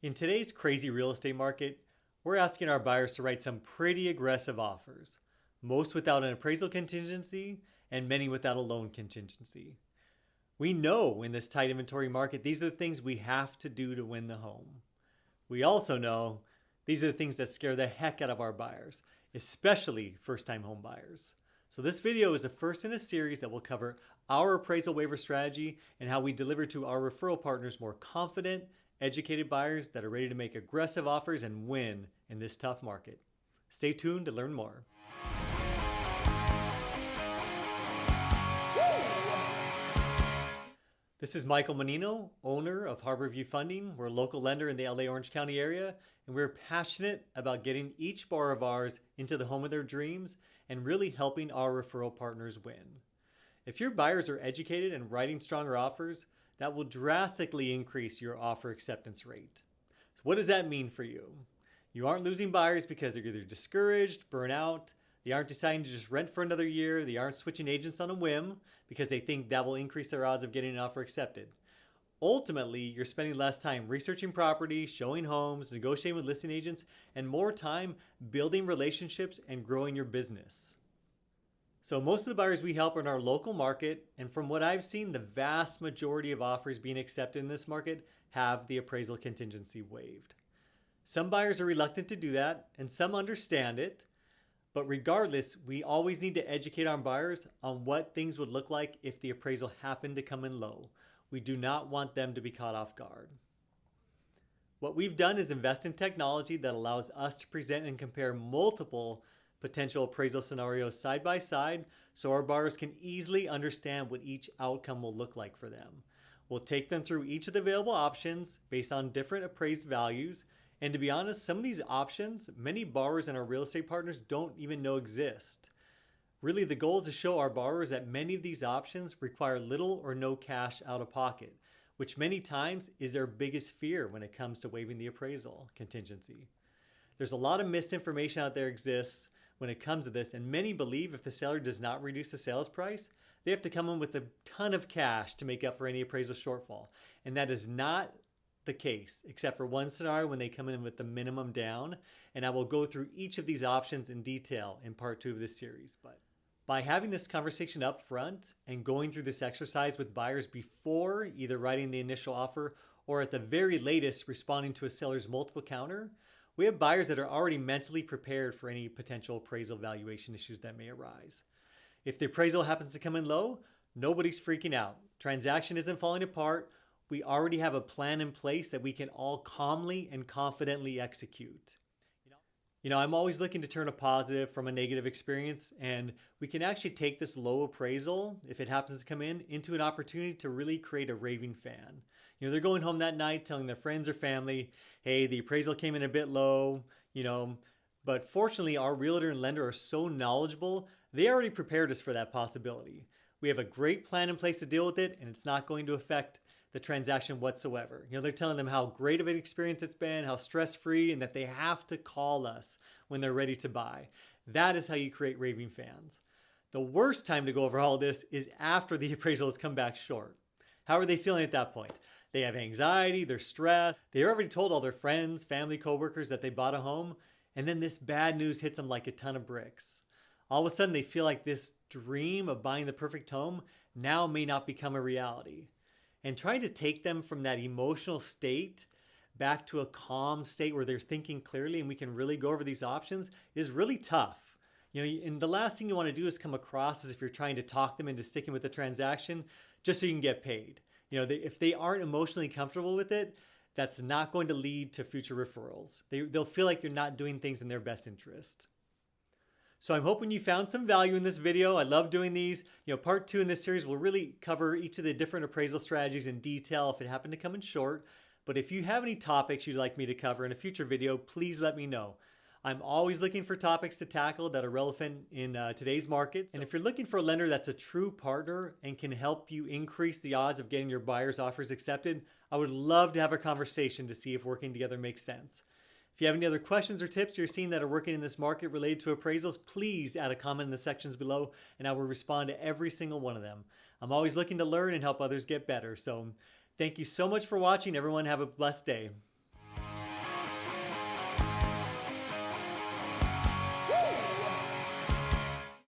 In today's crazy real estate market, we're asking our buyers to write some pretty aggressive offers, most without an appraisal contingency and many without a loan contingency. We know in this tight inventory market, these are the things we have to do to win the home. We also know these are the things that scare the heck out of our buyers, especially first-time home buyers. So this video is the first in a series that will cover our appraisal waiver strategy and how we deliver to our referral partners more confident, educated buyers that are ready to make aggressive offers and win in this tough market. Stay tuned to learn more. This is Michael Menino, owner of Harborview Funding. We're a local lender in the LA Orange County area, and we're passionate about getting each borrower of ours into the home of their dreams and really helping our referral partners win. If your buyers are educated and writing stronger offers, that will drastically increase your offer acceptance rate. So what does that mean for you? You aren't losing buyers because they're either discouraged, burnt out, they aren't deciding to just rent for another year, they aren't switching agents on a whim because they think that will increase their odds of getting an offer accepted. Ultimately, you're spending less time researching property, showing homes, negotiating with listing agents, and more time building relationships and growing your business. So most of the buyers we help are in our local market, and from what I've seen, the vast majority of offers being accepted in this market have the appraisal contingency waived. Some buyers are reluctant to do that, and some understand it. But regardless, we always need to educate our buyers on what things would look like if the appraisal happened to come in low. We do not want them to be caught off guard. What we've done is invest in technology that allows us to present and compare multiple potential appraisal scenarios side by side so our borrowers can easily understand what each outcome will look like for them. We'll take them through each of the available options based on different appraised values. And to be honest, some of these options, many borrowers and our real estate partners don't even know exist. Really, the goal is to show our borrowers that many of these options require little or no cash out of pocket, which many times is their biggest fear when it comes to waiving the appraisal contingency. There's a lot of misinformation out there exists when it comes to this, and many believe if the seller does not reduce the sales price, they have to come in with a ton of cash to make up for any appraisal shortfall. And that is not the case, except for one scenario when they come in with the minimum down, and I will go through each of these options in detail in part 2 of this series. But by having this conversation up front and going through this exercise with buyers before either writing the initial offer or at the very latest responding to a seller's multiple counter, we have buyers that are already mentally prepared for any potential appraisal valuation issues that may arise. If the appraisal happens to come in low, nobody's freaking out. Transaction isn't falling apart. We already have a plan in place that we can all calmly and confidently execute. I'm always looking to turn a positive from a negative experience, and we can actually take this low appraisal, if it happens to come in, into an opportunity to really create a raving fan. They're going home that night telling their friends or family, hey, the appraisal came in a bit low, but fortunately our realtor and lender are so knowledgeable, they already prepared us for that possibility. We have a great plan in place to deal with it, and it's not going to affect the transaction whatsoever. They're telling them how great of an experience it's been, how stress-free, and that they have to call us when they're ready to buy. That is how you create raving fans. The worst time to go over all this is after the appraisal has come back short. How are they feeling at that point? They have anxiety, they're stressed, they already told all their friends, family, coworkers that they bought a home, and then this bad news hits them like a ton of bricks. All of a sudden they feel like this dream of buying the perfect home now may not become a reality. And trying to take them from that emotional state back to a calm state where they're thinking clearly and we can really go over these options is really tough. And the last thing you want to do is come across as if you're trying to talk them into sticking with the transaction just so you can get paid. If they aren't emotionally comfortable with it, that's not going to lead to future referrals. They'll feel like you're not doing things in their best interest. So I'm hoping you found some value in this video. I love doing these. Part 2 in this series will really cover each of the different appraisal strategies in detail if it happened to come in short. But if you have any topics you'd like me to cover in a future video, please let me know. I'm always looking for topics to tackle that are relevant in today's markets. And if you're looking for a lender that's a true partner and can help you increase the odds of getting your buyer's offers accepted, I would love to have a conversation to see if working together makes sense. If you have any other questions or tips you're seeing that are working in this market related to appraisals, please add a comment in the sections below and I will respond to every single one of them. I'm always looking to learn and help others get better. So thank you so much for watching. Everyone have a blessed day.